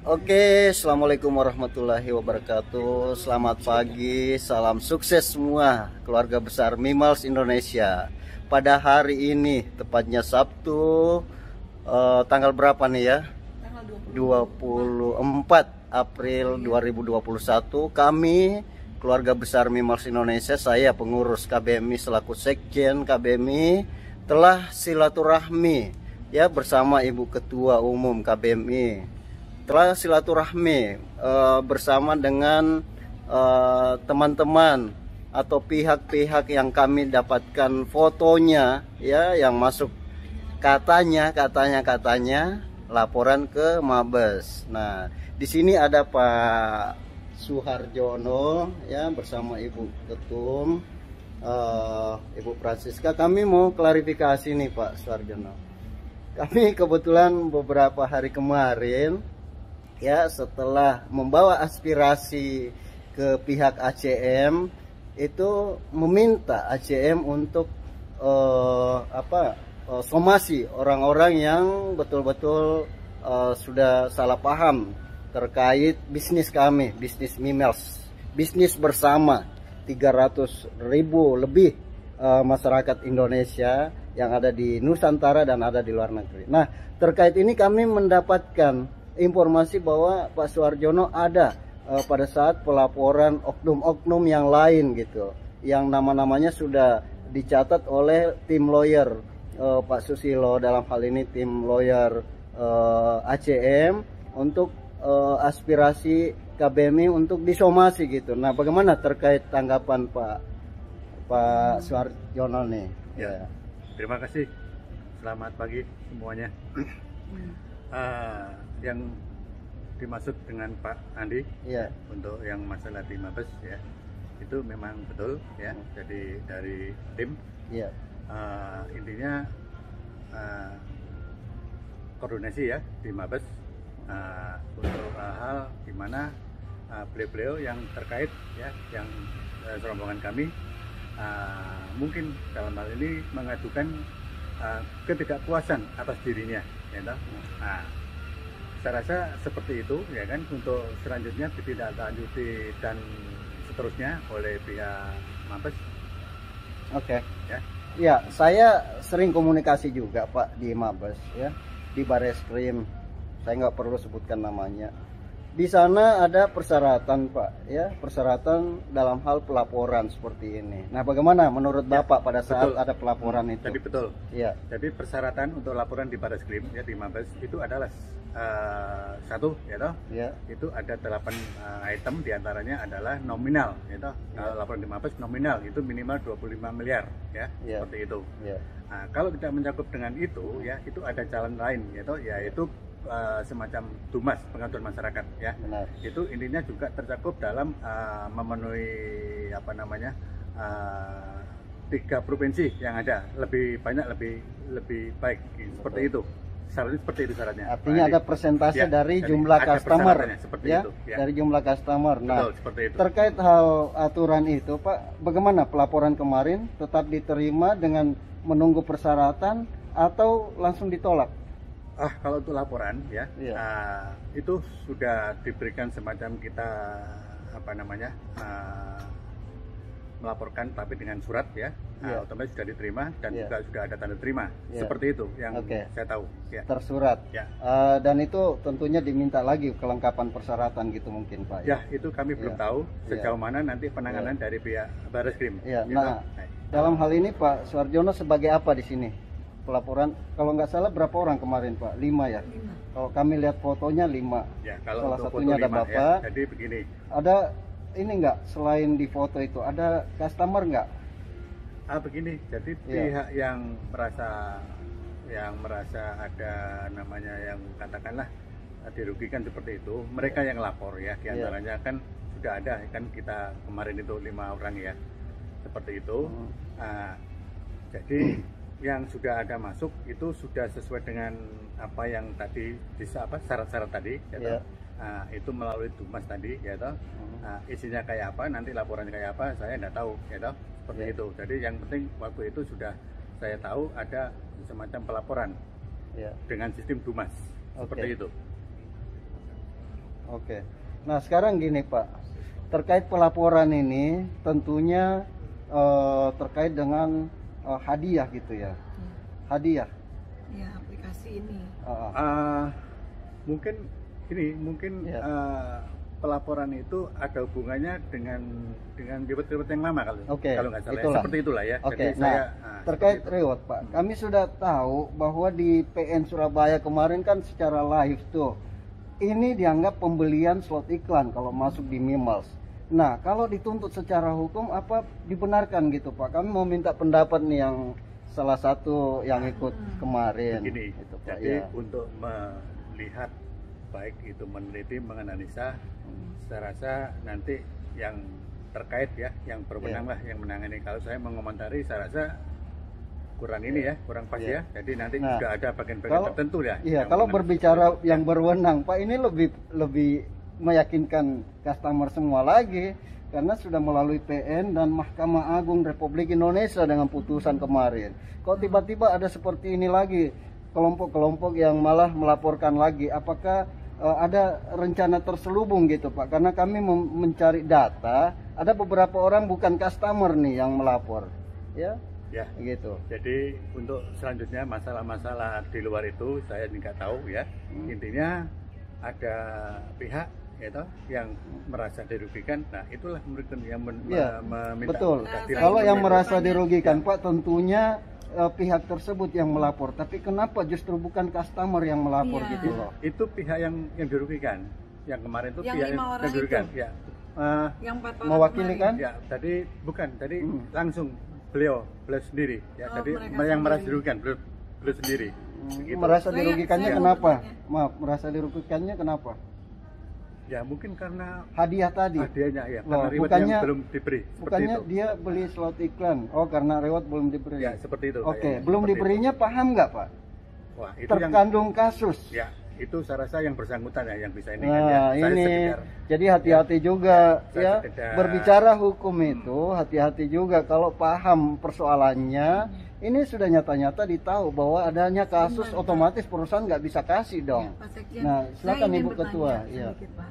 Oke, assalamualaikum warahmatullahi wabarakatuh. Selamat pagi, salam sukses semua keluarga besar Mimals Indonesia. Pada hari ini, tepatnya Sabtu, tanggal berapa nih ya? Tanggal 24 April 2021. Kami keluarga besar Mimals Indonesia, saya pengurus KBMI selaku Sekjen KBMI, telah silaturahmi ya bersama Ibu Ketua Umum KBMI. Telah silaturahmi bersama dengan teman-teman atau pihak-pihak yang kami dapatkan fotonya ya, yang masuk katanya laporan ke Mabes. Nah, di sini ada Pak Suharjono ya bersama Ibu Ketum, Ibu Francisca. Kami mau klarifikasi nih Pak Suharjono. Kami kebetulan beberapa hari kemarin ya, setelah membawa aspirasi ke pihak ACM, itu meminta ACM untuk somasi orang-orang yang betul-betul sudah salah paham terkait bisnis kami, bisnis Mimals, bisnis bersama 300.000 lebih masyarakat Indonesia yang ada di Nusantara dan ada di luar negeri. Nah, terkait ini kami mendapatkan informasi bahwa Pak Suharjono ada pada saat pelaporan oknum-oknum yang lain gitu, yang nama-namanya sudah dicatat oleh tim lawyer Pak Susilo, dalam hal ini tim lawyer ACM, untuk aspirasi KBMI untuk disomasi gitu. Nah, bagaimana terkait tanggapan Pak Suharjono nih? Ya, terima kasih. Selamat pagi semuanya. Yang dimaksud dengan Pak Andi ya, untuk yang masalah di Mabes ya, itu memang betul ya. Jadi dari tim ya, intinya koordinasi ya di Mabes untuk hal dimana beliau-beliau yang terkait ya, yang serombongan kami mungkin dalam hal ini mengajukan ketidakpuasan atas dirinya ya, nah, saya rasa seperti itu ya kan, untuk selanjutnya ditindaklanjuti dan seterusnya oleh pihak Mabes. Oke. Ya. Ya, saya sering komunikasi juga Pak di Mabes ya, di Bareskrim. Saya nggak perlu sebutkan namanya. Di sana ada persyaratan Pak ya, persyaratan dalam hal pelaporan seperti ini. Nah, bagaimana menurut Bapak pada saat ada pelaporan itu? Jadi betul. Ya. Jadi persyaratan untuk laporan di Bareskrim ya, di Mabes itu adalah satu ya toh. Ya. Itu ada 8 item, diantaranya adalah nominal ya toh. Ya. Laporan di Mabes nominal itu minimal 25 miliar ya, seperti itu. Ya. Nah, kalau tidak mencakup dengan itu ya, itu ada jalan lain ya toh, yaitu semacam Dumas, pengaduan masyarakat ya. Benar. Itu intinya juga tercakup dalam memenuhi 3 provinsi yang ada, lebih banyak, lebih baik. Betul. Seperti itu syaratnya, seperti itu syaratnya. Artinya ada persentase ya, dari jumlah customer ya, ya, dari jumlah customer. Nah, betul, seperti itu. Terkait hal aturan itu Pak, bagaimana pelaporan kemarin tetap diterima dengan menunggu persyaratan atau langsung ditolak? Kalau untuk laporan ya, itu sudah diberikan semacam kita melaporkan tapi dengan surat ya, otomatis sudah diterima dan juga sudah ada tanda terima, seperti itu yang saya tahu ya. Tersurat ya. Dan itu tentunya diminta lagi kelengkapan persyaratan gitu mungkin Pak ya, itu kami belum tahu sejauh mana nanti penanganan dari pihak Bareskrim ya. Gitu. Nah, dalam hal ini Pak Suharjono sebagai apa di sini? Pelaporan, kalau nggak salah berapa orang kemarin Pak? 5 ya? 5. Kalau kami lihat fotonya 5. Ya, kalau salah untuk satunya foto ada 5, Bapak. ya. Jadi begini. Ada ini nggak, selain di foto itu ada customer nggak? Begini, jadi pihak yang merasa ada namanya yang katakanlah dirugikan seperti itu, mereka yang lapor ya, diantaranya kan sudah ada kan, kita kemarin itu 5 orang ya, seperti itu. Jadi yang sudah ada masuk itu sudah sesuai dengan apa yang tadi syarat-syarat tadi ya, itu melalui Dumas tadi ya toh. Isinya kayak apa, nanti laporannya kayak apa, saya tidak tahu ya toh, seperti itu. Jadi yang penting waktu itu sudah saya tahu ada semacam pelaporan dengan sistem Dumas, seperti itu. Oke. Nah sekarang gini Pak, terkait pelaporan ini tentunya terkait dengan hadiah gitu ya. Hadiah. Ya, aplikasi ini. Mungkin ini Ya. pelaporan itu ada hubungannya dengan reward yang lama Oke, kalau nggak salah. itulah. Seperti itulah ya. Oke, Jadi nah terkait seperti itu. reward Pak, kami sudah tahu bahwa di PN Surabaya kemarin kan secara live tuh, ini dianggap pembelian slot iklan kalau masuk di Mimals. Nah, kalau dituntut secara hukum apa dibenarkan gitu Pak? Kami mau minta pendapat nih yang salah satu yang ikut kemarin. Begini, gitu, Pak. jadi Ya. untuk melihat baik itu meneliti, menganalisa, saya rasa nanti yang terkait ya, yang berwenang lah, yang menangani. Kalau saya mengomentari, saya rasa kurang ini ya, kurang pas ya. Jadi nanti Nah, juga ada bagian-bagian kalau- tertentu ya. Iya, yang kalau mengenai berbicara seperti itu. yang berwenang, Pak, ini lebih meyakinkan customer semua lagi karena sudah melalui PN dan Mahkamah Agung Republik Indonesia dengan putusan kemarin. Kok tiba-tiba ada seperti ini lagi, kelompok-kelompok yang malah melaporkan lagi, apakah ada rencana terselubung gitu Pak? Karena kami mencari data, ada beberapa orang bukan customer nih yang melapor, ya, Ya. gitu. Jadi untuk selanjutnya masalah-masalah di luar itu saya nggak tahu ya. Intinya ada pihak ya toh, yang merasa dirugikan. Nah itulah menurut yang Ya, meminta betul. untuk Saya Kalau juga yang merasa bertanya. dirugikan Pak, tentunya pihak tersebut yang melapor. Tapi kenapa justru bukan customer yang melapor Iya. gitu loh? itu pihak yang dirugikan. Yang kemarin itu Yang pihak 5 orang yang dirugikan. itu? Ya. Yang 4 orang Mewakili kemarin. kan? Ya, tadi langsung beliau sendiri ya. Oh, tadi mereka yang merasa sendiri. dirugikan beliau sendiri. Begitu. Merasa Saya- dirugikannya saya mau kenapa? bertanya. Maaf, merasa dirugikannya kenapa? Ya mungkin karena Hadiah tadi. hadiahnya ya, Loh, karena reward bukannya- yang belum diberi. Seperti Bukannya itu. dia beli slot iklan. Oh, karena reward belum diberi. Ya, seperti itu. Oke, kayaknya. belum Seperti diberinya paham nggak Pak? itu. Wah, itu yang Terkandung kasus. ya, itu saya rasa yang bersangkutan ya yang bisa ini kan Nah, ya. Saya ini sekedar jadi hati-hati juga saya ya. sekedar- Berbicara hukum itu hati-hati juga kalau paham persoalannya. Ini sudah nyata-nyata ditahu bahwa adanya kasus, otomatis perusahaan nggak bisa kasih dong. Ya, Pak Sekjen, Nah, saya silakan ingin Ibu bertanya Ketua. Ya. sedikit, Pak.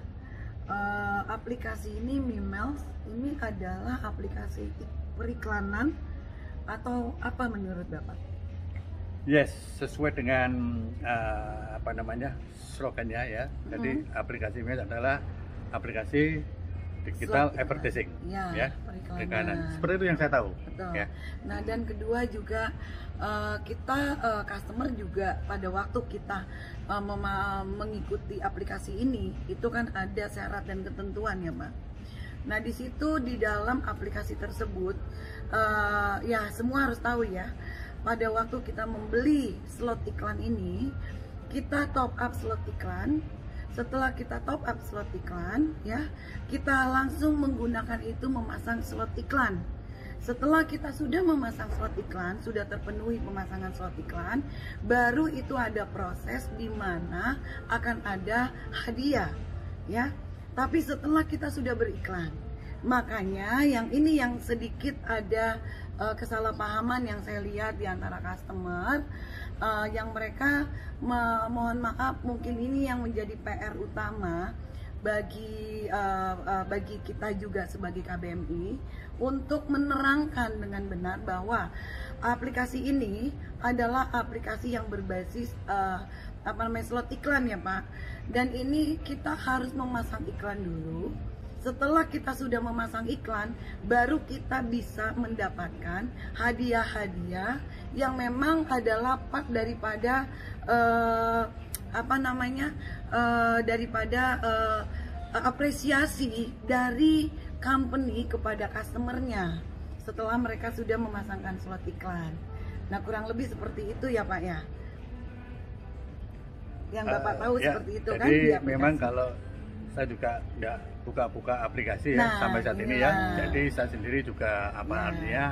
Aplikasi ini Mimels ini adalah aplikasi periklanan atau apa menurut Bapak? yes, sesuai dengan apa namanya? Slogannya ya. Jadi aplikasi ini adalah aplikasi digital Slot advertising ya, periklanan. periklanan. Seperti itu yang saya tahu. Betul. Ya. Nah, dan kedua juga kita customer juga pada waktu kita mengikuti aplikasi ini itu kan ada syarat dan ketentuan ya Pak. Nah di situ di dalam aplikasi tersebut ya semua harus tahu ya, pada waktu kita membeli slot iklan ini kita top up slot iklan. Setelah kita top up slot iklan ya, kita langsung menggunakan itu memasang slot iklan. Setelah kita sudah memasang slot iklan, sudah terpenuhi pemasangan slot iklan, baru itu ada proses di mana akan ada hadiah ya. Tapi setelah kita sudah beriklan, makanya yang ini yang sedikit ada kesalahpahaman yang saya lihat di antara customer, yang mereka mohon maaf, mungkin ini yang menjadi PR utama bagi kita juga sebagai KBMI untuk menerangkan dengan benar bahwa aplikasi ini adalah aplikasi yang berbasis slot iklan ya Pak. Dan ini kita harus memasang iklan dulu. Setelah kita sudah memasang iklan, baru kita bisa mendapatkan hadiah-hadiah yang memang adalah part daripada apresiasi dari company kepada customernya setelah mereka sudah memasangkan slot iklan. Nah kurang lebih seperti itu ya Pak ya. Yang Bapak tahu Ya, seperti itu jadi kan di aplikasi. memang kalau saya juga nggak buka-buka aplikasi ya Nah, sampai saat ini iya. ya. Jadi saya sendiri juga apa Nah. artinya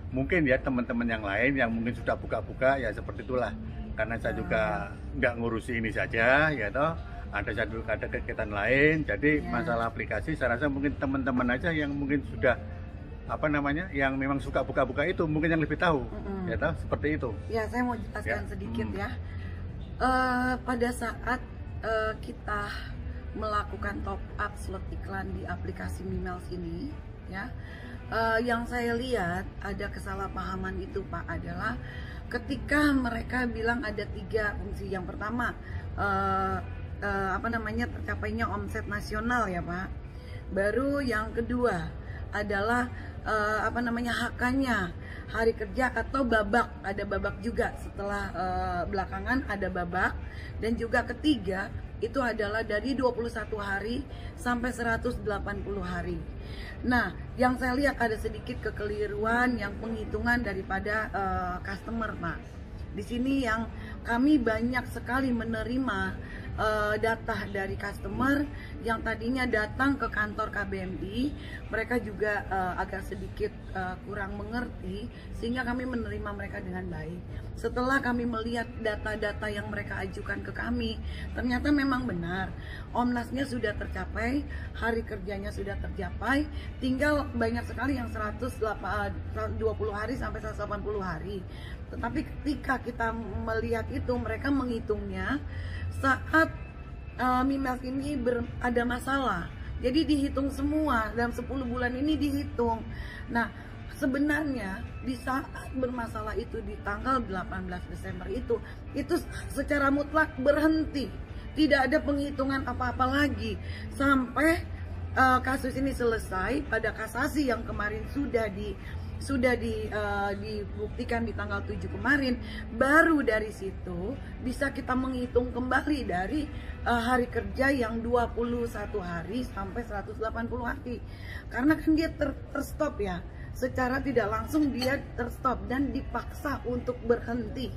mungkin ya teman-teman yang lain yang mungkin sudah buka-buka ya seperti itulah. Karena saya juga nggak ngurusi ini saja ya toh. Ada kegiatan lain. Jadi Ya. masalah aplikasi saya rasa mungkin teman-teman aja yang mungkin sudah yang memang suka buka-buka itu mungkin yang lebih tahu ya toh seperti itu. Ya, saya mau jelaskan Ya. sedikit ya. Pada saat kita melakukan top up slot iklan di aplikasi Mimels ini, ya. Yang saya lihat ada kesalahpahaman itu Pak adalah ketika mereka bilang ada 3 fungsi. Yang pertama tercapainya omset nasional ya Pak. Baru yang kedua adalah hakanya hari kerja atau babak, ada babak juga setelah belakangan ada babak. Dan juga ketiga itu adalah dari 21 hari sampai 180 hari. Nah, yang saya lihat ada sedikit kekeliruan yang penghitungan daripada customer, Pak. Di sini yang kami banyak sekali menerima data dari customer yang tadinya datang ke kantor KBMI, mereka juga agak sedikit kurang mengerti, sehingga kami menerima mereka dengan baik. Setelah kami melihat data-data yang mereka ajukan ke kami, ternyata memang benar, omnasnya sudah tercapai, hari kerjanya sudah tercapai, tinggal banyak sekali yang 120 hari sampai 180 hari. Tetapi ketika kita melihat itu, mereka menghitungnya saat Mimels ini ada masalah. Jadi dihitung semua dalam 10 bulan ini dihitung. Nah, sebenarnya di saat bermasalah itu di tanggal 18 Desember itu secara mutlak berhenti. Tidak ada penghitungan apa-apa lagi sampai kasus ini selesai pada kasasi yang kemarin sudah dibuktikan di tanggal 7 kemarin. Baru dari situ bisa kita menghitung kembali dari hari kerja yang 21 hari sampai 180 hari. Karena kan dia terstop ya, secara tidak langsung dia terstop dan dipaksa untuk berhenti.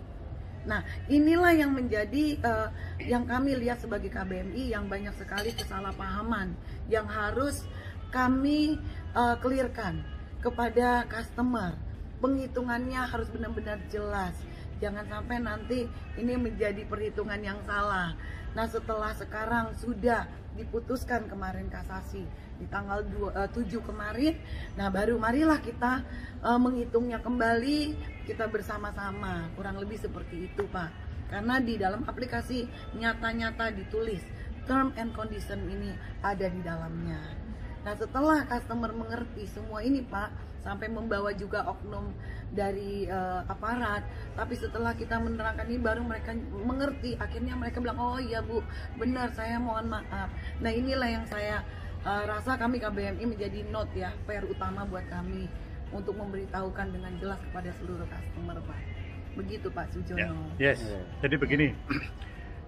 Nah, inilah yang menjadi yang kami lihat sebagai KBMI yang banyak sekali kesalahpahaman yang harus kami clearkan kepada customer. Penghitungannya harus benar-benar jelas. Jangan sampai nanti ini menjadi perhitungan yang salah. Nah, setelah sekarang sudah diputuskan kemarin kasasi di tanggal 7 kemarin, nah baru marilah kita menghitungnya kembali, kita bersama-sama. Kurang lebih seperti itu Pak. Karena di dalam aplikasi nyata-nyata ditulis term and condition ini ada di dalamnya. Nah, setelah customer mengerti semua ini Pak, sampai membawa juga oknum dari aparat, tapi setelah kita menerangkan ini baru mereka mengerti. Akhirnya mereka bilang, oh iya Bu, benar, saya mohon maaf. Nah, inilah yang saya rasa kami KBMI menjadi note ya, PR utama buat kami untuk memberitahukan dengan jelas kepada seluruh customer Pak. Begitu Pak Sujono. Yes, jadi begini,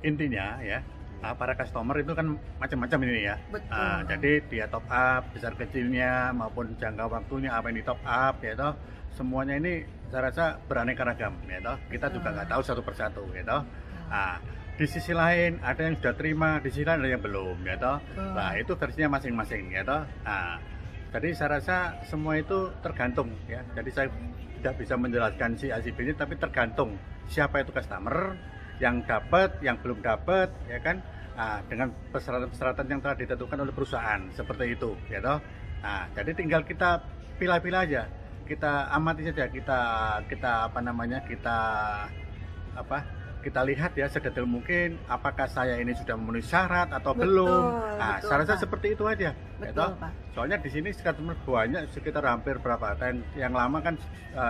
intinya ya, para customer itu kan macam-macam ini ya. Betul. Jadi dia top up besar kecilnya maupun jangka waktunya apa yang di top up ya toh, semuanya ini saya rasa beraneka ragam ya toh. Kita juga nggak tahu satu persatu ya toh. Di sisi lain ada yang sudah terima, di sisi lain ada yang belum ya toh. Nah, itu versinya masing-masing ya toh. Jadi saya rasa semua itu tergantung ya. Jadi saya tidak bisa menjelaskan si A si B ini, tapi tergantung siapa itu customer yang dapat, yang belum dapat, ya kan, dengan persyaratan-persyaratan yang telah ditentukan oleh perusahaan seperti itu, ya toh. Jadi tinggal kita pilih-pilih aja, kita amati saja, kita lihat ya sedetail mungkin, apakah saya ini sudah memenuhi syarat atau belum. Saya rasa seperti itu aja, ya toh. Soalnya di sini customer banyak, sekitar hampir berapa? Dan yang lama kan,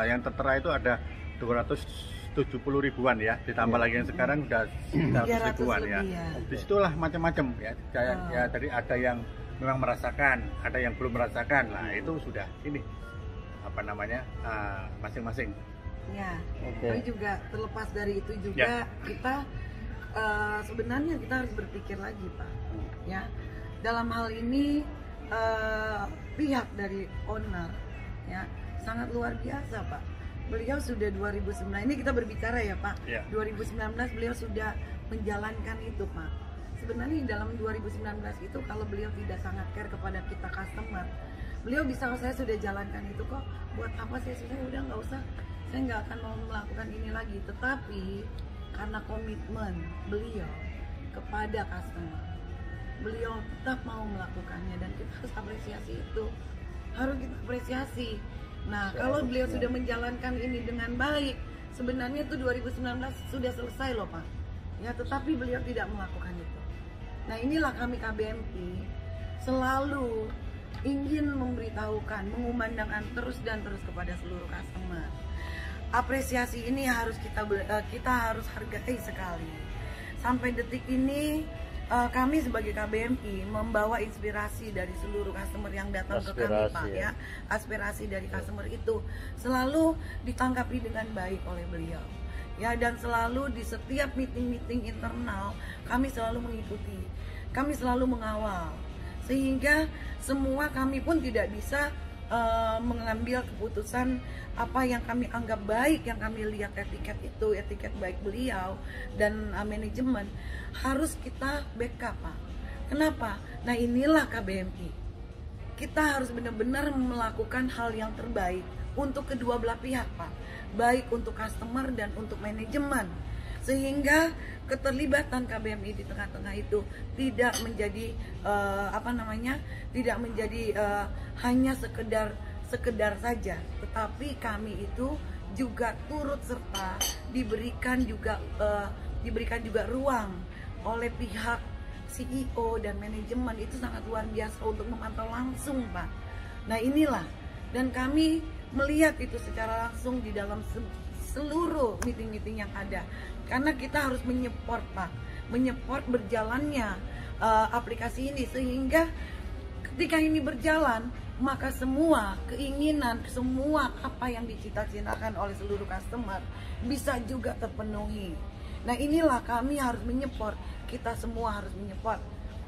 yang tertera itu ada 270 ribuan ya, ditambah lagi yang sekarang udah 300 ribuan ya. Disitulah macam-macam ya. Ya, jadi ada yang memang merasakan, ada yang belum merasakan. Nah, itu sudah ini masing-masing. Ya, tapi juga terlepas dari itu juga kita sebenarnya kita harus berpikir lagi Pak. Ya, dalam hal ini pihak dari owner ya sangat luar biasa Pak. Beliau sudah 2009, ini kita berbicara ya Pak, 2019 beliau sudah menjalankan itu Pak. Sebenarnya di dalam 2019 itu kalau beliau tidak sangat care kepada kita customer, beliau bisa, saya sudah jalankan itu kok, buat apa saya udah nggak usah, saya nggak akan mau melakukan ini lagi. Tetapi karena komitmen beliau kepada customer, beliau tetap mau melakukannya dan kita harus apresiasi itu, harus kita apresiasi. Nah, kalau beliau sudah menjalankan ini dengan baik, sebenarnya itu 2019 sudah selesai loh Pak. Ya, tetapi beliau tidak melakukan itu. Nah inilah kami KBMI selalu ingin memberitahukan, mengumandangkan terus dan terus kepada seluruh customer. Apresiasi ini harus kita harus hargai sekali. Sampai detik ini kami sebagai KBMI membawa inspirasi dari seluruh customer yang datang ke kami, Pak, ya. Aspirasi dari customer itu selalu ditanggapi dengan baik oleh beliau. Ya, dan selalu di setiap meeting-meeting internal kami selalu mengikuti. Kami selalu mengawal. Sehingga semua kami pun tidak bisa mengambil keputusan apa yang kami anggap baik, yang kami lihat etiket baik beliau dan manajemen harus kita backup, Pak. Kenapa? Nah inilah KBMI. Kita harus benar-benar melakukan hal yang terbaik untuk kedua belah pihak, Pak. Baik untuk customer dan untuk manajemen. Sehingga keterlibatan KBMI di tengah-tengah itu tidak menjadi tidak menjadi hanya sekedar saja, tetapi kami itu juga turut serta diberikan juga ruang oleh pihak CEO dan manajemen. Itu sangat luar biasa untuk memantau langsung, Pak. Nah inilah, dan kami melihat itu secara langsung di dalam seluruh meeting-meeting yang ada, karena kita harus menyupport, Pak, menyupport berjalannya aplikasi ini, sehingga ketika ini berjalan maka semua keinginan, semua apa yang dicita-citakan oleh seluruh customer bisa juga terpenuhi. Nah inilah kami harus menyupport, kita semua harus menyupport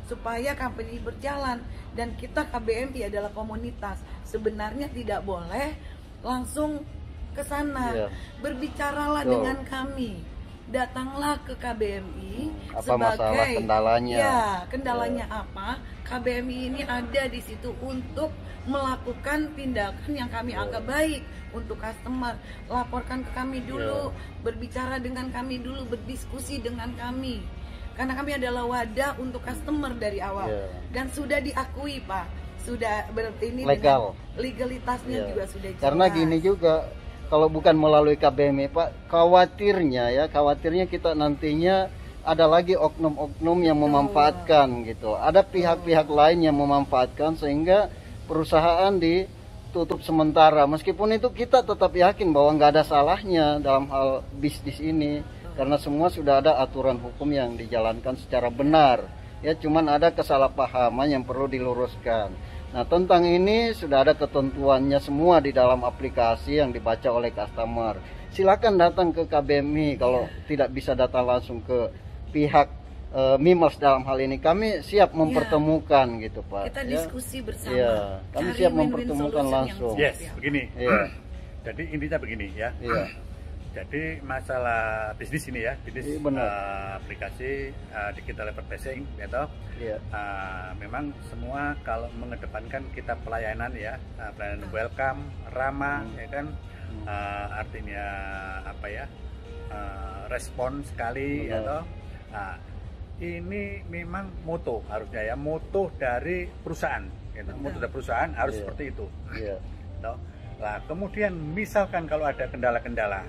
supaya company berjalan. Dan kita KBMI adalah komunitas, sebenarnya tidak boleh langsung ke sana. Berbicaralah dengan kami, datanglah ke KBMI apa sebagai masalah kendalanya. Ya, kendalanya apa? KBMI ini ada di situ untuk melakukan tindakan yang kami anggap baik untuk customer. Laporkan ke kami dulu, berbicara dengan kami dulu, berdiskusi dengan kami. Karena kami adalah wadah untuk customer dari awal dan sudah diakui, Pak. Sudah ini legal. Legalitasnya juga sudah jelas. Karena gini juga, kalau bukan melalui KBMI, Pak, khawatirnya kita nantinya ada lagi oknum-oknum yang memanfaatkan gitu. Ada pihak-pihak lain yang memanfaatkan sehingga perusahaan ditutup sementara. Meskipun itu kita tetap yakin bahwa nggak ada salahnya dalam hal bisnis ini, karena semua sudah ada aturan hukum yang dijalankan secara benar. Ya, cuman ada kesalahpahaman yang perlu diluruskan. Nah, tentang ini sudah ada ketentuannya semua di dalam aplikasi yang dibaca oleh customer. Silakan datang ke KBMI. Kalau tidak bisa datang langsung ke pihak Mimels dalam hal ini, kami siap mempertemukan gitu, Pak. Kita diskusi bersama. Ya, kami siap mempertemukan langsung. Yes, begini. Jadi intinya begini ya. Jadi masalah bisnis ini ya, bisnis aplikasi digital advertising, gitu. Memang semua kalau mengedepankan kita pelayanan ya, pelayanan welcome, ramah, ya kan, artinya apa ya, respon sekali, atau ini memang moto harusnya ya, moto dari perusahaan, gitu. Moto dari perusahaan harus seperti itu. Nah, kemudian misalkan kalau ada kendala-kendala,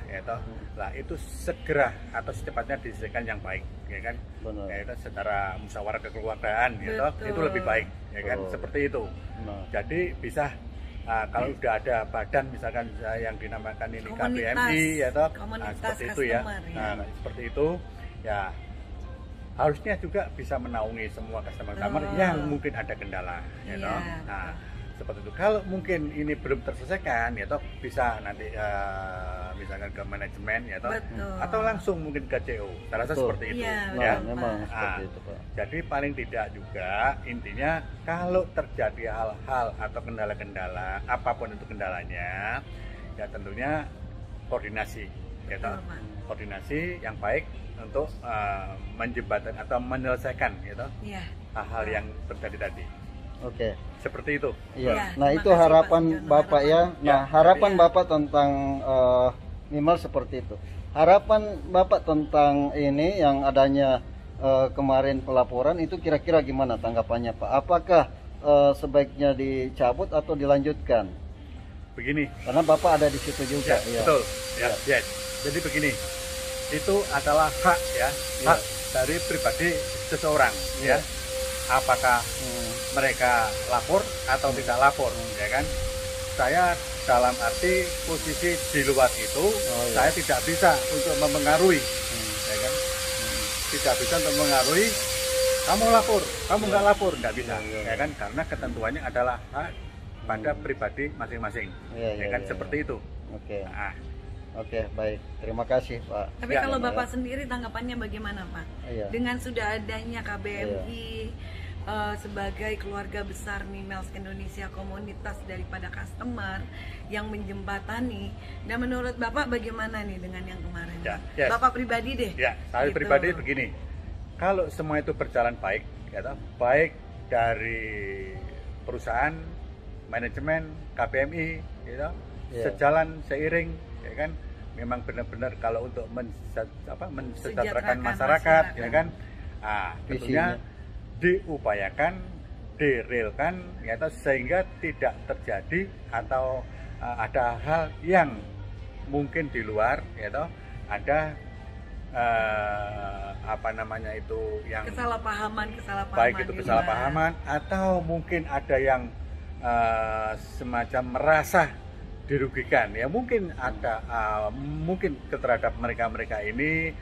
lah itu segera atau secepatnya diselesaikan yang baik, ya kan? Ya, secara musyawarah kekeluargaan, itu lebih baik, ya kan? Seperti itu. Jadi bisa kalau sudah ada badan misalkan yang dinamakan ini KBMI, seperti itu ya. Nah, seperti itu ya. Harusnya juga bisa menaungi semua customer yang mungkin ada kendala, Nah, seperti itu. Kalau mungkin ini belum terselesaikan, bisa nanti misalkan ke manajemen, atau langsung mungkin ke CO. Saya rasa seperti itu. Memang seperti itu, Pak. Jadi paling tidak juga intinya kalau terjadi hal-hal atau kendala-kendala, apapun itu kendalanya, ya tentunya koordinasi, koordinasi yang baik untuk menjembatkan atau menyelesaikan hal-hal yang terjadi tadi. Oke. Seperti itu. Iya. Nah, itu harapan Bapak ya. Nah, harapan Bapak tentang Mimels seperti itu. Harapan Bapak tentang ini yang adanya kemarin pelaporan itu kira-kira gimana tanggapannya, Pak? Apakah sebaiknya dicabut atau dilanjutkan? Begini. Karena Bapak ada di situ juga. Betul. Jadi begini. Itu adalah hak ya, hak dari pribadi seseorang, ya. Apakah mereka lapor atau tidak lapor, ya kan? Saya dalam arti posisi di luar itu, saya tidak bisa untuk mempengaruhi, ya kan? Tidak bisa untuk mempengaruhi. Kamu lapor, kamu nggak lapor, nggak bisa, ya kan? Karena ketentuannya adalah hak pada pribadi masing-masing, ya kan? Seperti itu. Oke. Oke, baik. Terima kasih, Pak. Tapi kalau Bapak sendiri tanggapannya bagaimana, Pak? Dengan sudah adanya KBMI sebagai keluarga besar Mimiles Indonesia, komunitas daripada customer yang menjembatani, dan menurut Bapak bagaimana nih dengan yang kemarin? Bapak pribadi deh. Ya, saya pribadi begini. Kalau semua itu berjalan baik, ya, baik dari perusahaan, manajemen, KBMI, ya, sejalan seiring, ya kan, memang benar-benar kalau untuk mensejahterakan masyarakat, ya kan, tentunya diupayakan, direalkan, ya, sehingga tidak terjadi atau ada hal yang mungkin di luar, ya, ada yang kesalahpahaman, baik itu kesalahpahaman atau mungkin ada yang semacam merasa dirugikan, ya, mungkin ada mungkin terhadap mereka ini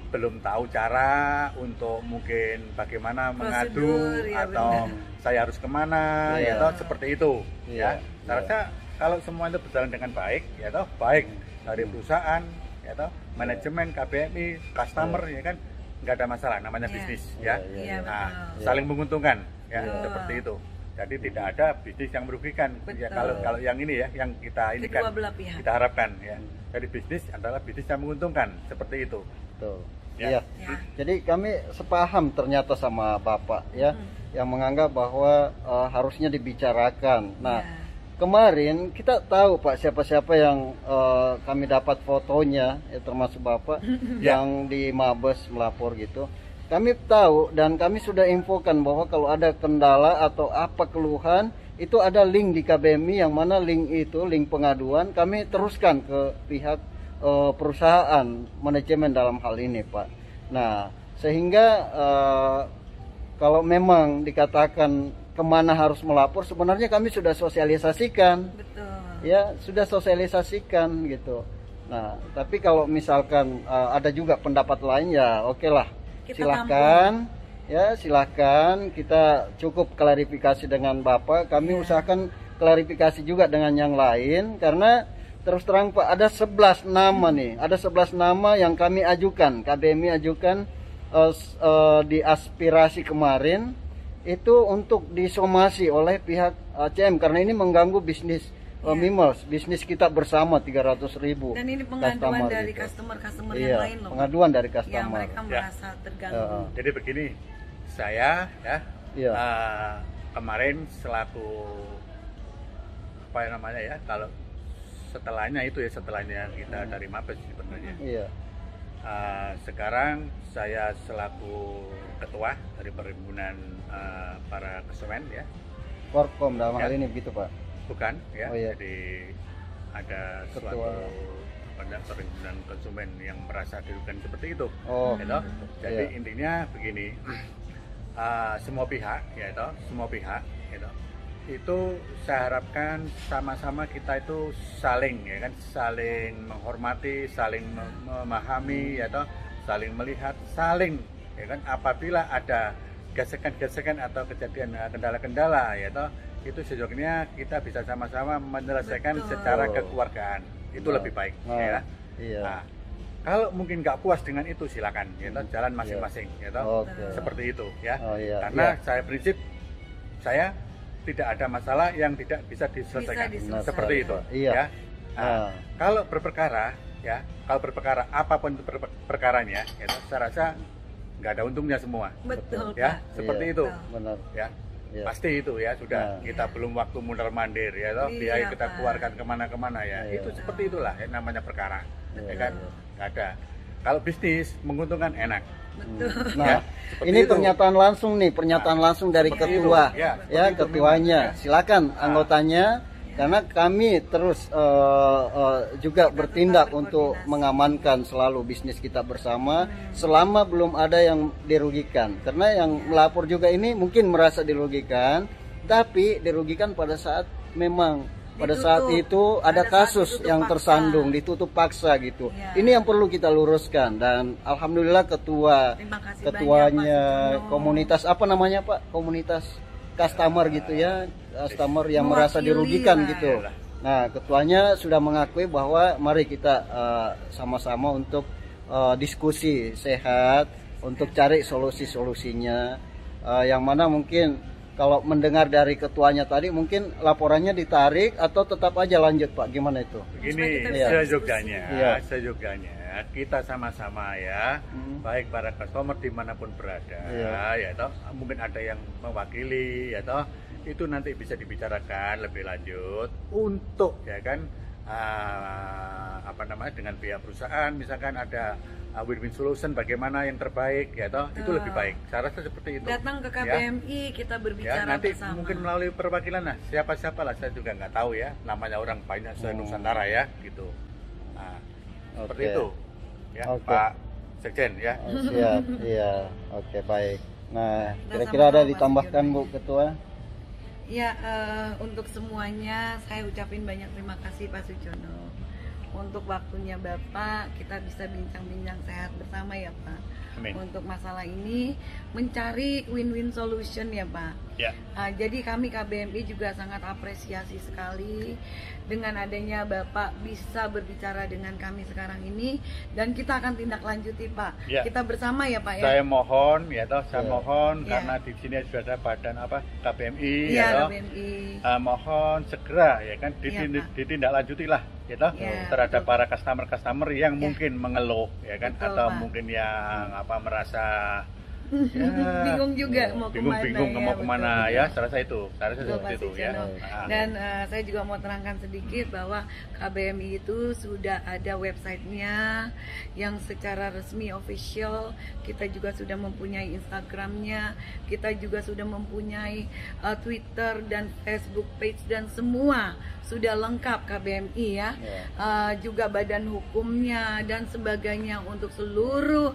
belum tahu cara untuk mungkin bagaimana mengadu atau saya harus kemana, ya, seperti itu, ya. Saya rasa kalau semua itu berjalan dengan baik, ya, baik dari perusahaan, ya, manajemen, KBMI, customer, ya kan, nggak ada masalah, namanya bisnis, ya. Saling menguntungkan, ya, seperti itu. Jadi tidak ada bisnis yang merugikan. Ya, kalau yang ini, ya, yang kita ini kan kita harapkan, ya. Jadi bisnis adalah bisnis yang menguntungkan, seperti itu. Betul. Iya. Jadi kami sepaham ternyata sama Bapak, ya, yang menganggap bahwa harusnya dibicarakan. Nah, kemarin kita tahu, Pak, siapa-siapa yang kami dapat fotonya, ya, termasuk Bapak yang di Mabes melapor gitu. Kami tahu dan kami sudah infokan bahwa kalau ada kendala atau apa keluhan, itu ada link di KBMI, yang mana link itu, link pengaduan, kami teruskan ke pihak perusahaan manajemen dalam hal ini, Pak. Nah, sehingga kalau memang dikatakan kemana harus melapor, sebenarnya kami sudah sosialisasikan. Betul. Ya, sudah sosialisasikan gitu. Nah, tapi kalau misalkan ada juga pendapat lain, ya oke lah. Silahkan, ya, silahkan. Kita cukup klarifikasi dengan Bapak. Kami usahakan klarifikasi juga dengan yang lain, karena terus terang, Pak, ada 11 nama nih. Ada 11 nama yang kami ajukan, KBMI ajukan di aspirasi kemarin itu untuk disomasi oleh pihak ACM, karena ini mengganggu bisnis Mimiles, bisnis kita bersama 300.000. Dan ini pengaduan dari customer yang lain loh. Pengaduan dari customer. Yang mereka merasa terganggu. Jadi begini, saya, ya, kemarin selaku apa namanya, ya, kalau setelahnya itu, ya, setelahnya kita dari Mabes sebenarnya. Sekarang saya selaku ketua dari perhimpunan para konsumen, ya. Korkom dalam hal ini begitu, Pak? Bukan, ya. Jadi ada ketua perhimpunan konsumen yang merasa dirugikan seperti itu. Gitu. Jadi intinya begini, semua pihak, ya, semua pihak, gitu, itu saya harapkan sama-sama kita itu saling, ya kan, saling menghormati, saling memahami, ya, saling melihat, saling, ya kan, apabila ada gesekan-gesekan atau kejadian kendala-kendala, ya, itu sejujurnya kita bisa sama-sama menyelesaikan secara kekeluargaan. Itu lebih baik, ya. Nah, kalau mungkin nggak puas dengan itu, silakan, ya, jalan masing-masing, ya, seperti itu, ya. Karena saya prinsip, saya tidak ada masalah yang tidak bisa diselesaikan, seperti itu, ya. Nah, kalau berperkara, ya, kalau berperkara apapun itu perkaranya, ya, saya rasa nggak ada untungnya semua. Betul, ya, seperti itu. Benar. Ya. Pasti itu, ya, sudah kita belum waktu mundar mandir, ya, biaya kita keluarkan kemana-kemana, ya, itu seperti itulah, ya, namanya perkara, ya kan, nggak ada. Kalau bisnis menguntungkan, enak. Nah, ini pernyataan langsung nih, pernyataan langsung dari ketua, ya, ketuanya. Silakan anggotanya Karena kami terus juga bertindak untuk mengamankan selalu bisnis kita bersama selama belum ada yang dirugikan. Karena yang melapor juga ini mungkin merasa dirugikan, tapi dirugikan pada saat memang pada saat itu ada kasus yang tersandung, ditutup paksa gitu. Ini yang perlu kita luruskan, dan alhamdulillah ketuanya komunitas apa namanya Pak? Komunitas customer gitu ya, customer yang merasa dirugikan gitu. Nah, ketuanya sudah mengakui bahwa mari kita sama-sama untuk diskusi sehat untuk cari solusi-solusinya, yang mana mungkin kalau mendengar dari ketuanya tadi mungkin laporannya ditarik atau tetap aja lanjut Pak, gimana itu? Begini, sejoganya kita sama-sama ya, baik para customer dimanapun berada, ya toh, mungkin ada yang mewakili, ya toh, itu nanti bisa dibicarakan lebih lanjut untuk ya kan, apa namanya, dengan pihak perusahaan, misalkan ada win-win solution bagaimana yang terbaik, ya toh, itu lebih baik. Saya rasa seperti itu. Datang ke KBMI ya. Kita berbicara ya, nanti bersama. Mungkin melalui perwakilan lah, siapa-siapa lah, saya juga nggak tahu ya, namanya orang banyak se-Nusantara ya, gitu. Nah, seperti itu, ya Pak Sekjen ya. Siap, iya, oke baik. Nah, kira-kira ada ditambahkan Bu Ketua? Ya, untuk semuanya saya ucapin banyak terima kasih Pak Sujono. Untuk waktunya Bapak, kita bisa bincang-bincang sehat bersama ya Pak. Amin. Untuk masalah ini mencari win-win solution ya Pak. Ya. Jadi kami KBMI juga sangat apresiasi sekali dengan adanya Bapak bisa berbicara dengan kami sekarang ini, dan kita akan tindak lanjuti Pak. Ya. Kita bersama ya Pak ya. Saya mohon ya toh, saya mohon karena di sini sudah ada badan apa KBMI ya toh. KBMI. Mohon segera ya kan ditindaklanjuti lah ya toh, terhadap para customer yang mungkin mengeluh ya kan. Betul, atau Pak. Mungkin yang apa merasa bingung juga mau kemana ya, saya rasa itu seperti itu ya. Dan saya juga mau terangkan sedikit bahwa KBMI itu sudah ada websitenya yang secara resmi official, kita juga sudah mempunyai Instagramnya, kita juga sudah mempunyai Twitter dan Facebook page, dan semua sudah lengkap KBMI ya. Juga badan hukumnya dan sebagainya untuk seluruh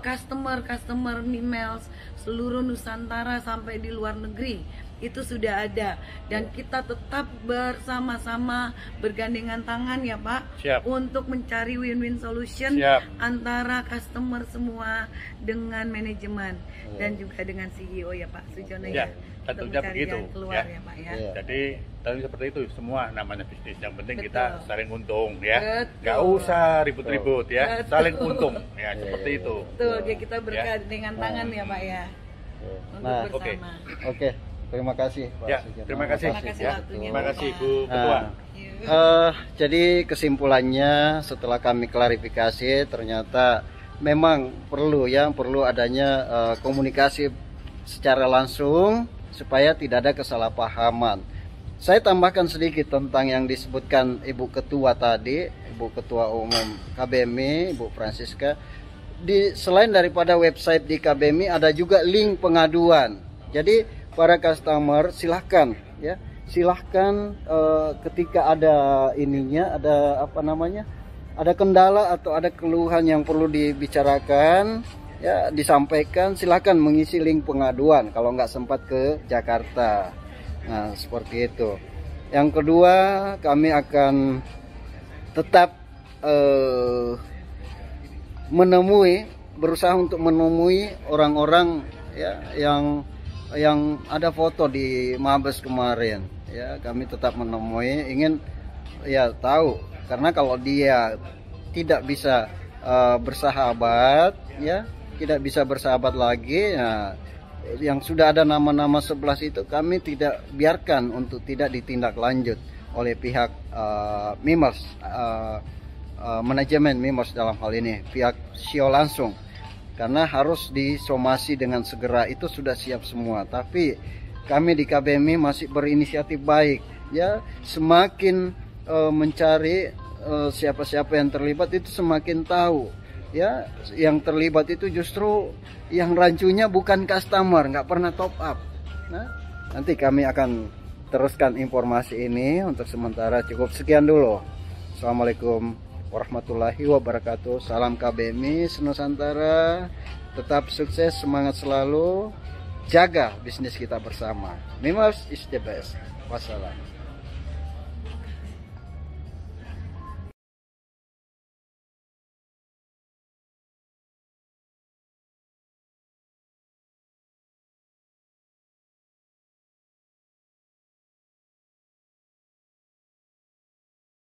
customer email seluruh Nusantara sampai di luar negeri itu sudah ada, dan kita tetap bersama-sama bergandengan tangan ya Pak. Siap. Untuk mencari win-win solution. Siap. Antara customer semua dengan manajemen dan juga dengan CEO ya Pak Sujono ya. Tentunya begitu keluar, ya Pak ya. Jadi tentunya seperti itu, semua namanya bisnis, yang penting kita saling untung ya. Gak usah ribut-ribut ya. Saling untung ya, seperti itu. Betul, ya kita bergandengan tangan ya Pak ya. Untuk bersama. Oke. Terima kasih Pak. Ya, terima kasih. Terima kasih Bu Ketua. Jadi kesimpulannya setelah kami klarifikasi, ternyata memang perlu adanya komunikasi secara langsung supaya tidak ada kesalahpahaman. Saya tambahkan sedikit tentang yang disebutkan Ibu Ketua tadi, Ibu Ketua Umum KBMI, Ibu Francisca. Selain daripada website di KBMI ada juga link pengaduan. Jadi para customer silahkan ketika ada ada kendala atau ada keluhan yang perlu dibicarakan ya, disampaikan, silahkan mengisi link pengaduan kalau nggak sempat ke Jakarta. Nah, seperti itu. Yang kedua, kami akan tetap berusaha untuk menemui orang-orang ya yang ada foto di Mabes kemarin ya. Kami tetap menemui, ingin ya tahu, karena kalau dia tidak bisa bersahabat ya, tidak bisa bersahabat lagi ya, yang sudah ada nama-nama 11 itu kami tidak biarkan untuk tidak ditindaklanjut oleh pihak Mimels, manajemen Mimels dalam hal ini, pihak CEO langsung. Karena harus disomasi dengan segera, itu sudah siap semua. Tapi kami di KBMI masih berinisiatif baik ya, semakin mencari siapa-siapa yang terlibat itu semakin tahu ya. Yang terlibat itu justru yang rancunya bukan customer, nggak pernah top up. Nah, nanti kami akan teruskan informasi ini. Untuk sementara cukup sekian dulu. Assalamualaikum warahmatullahi wabarakatuh. Salam KBMI Nusantara. Tetap sukses, semangat selalu. Jaga bisnis kita bersama. Mimels is the best. Wassalam.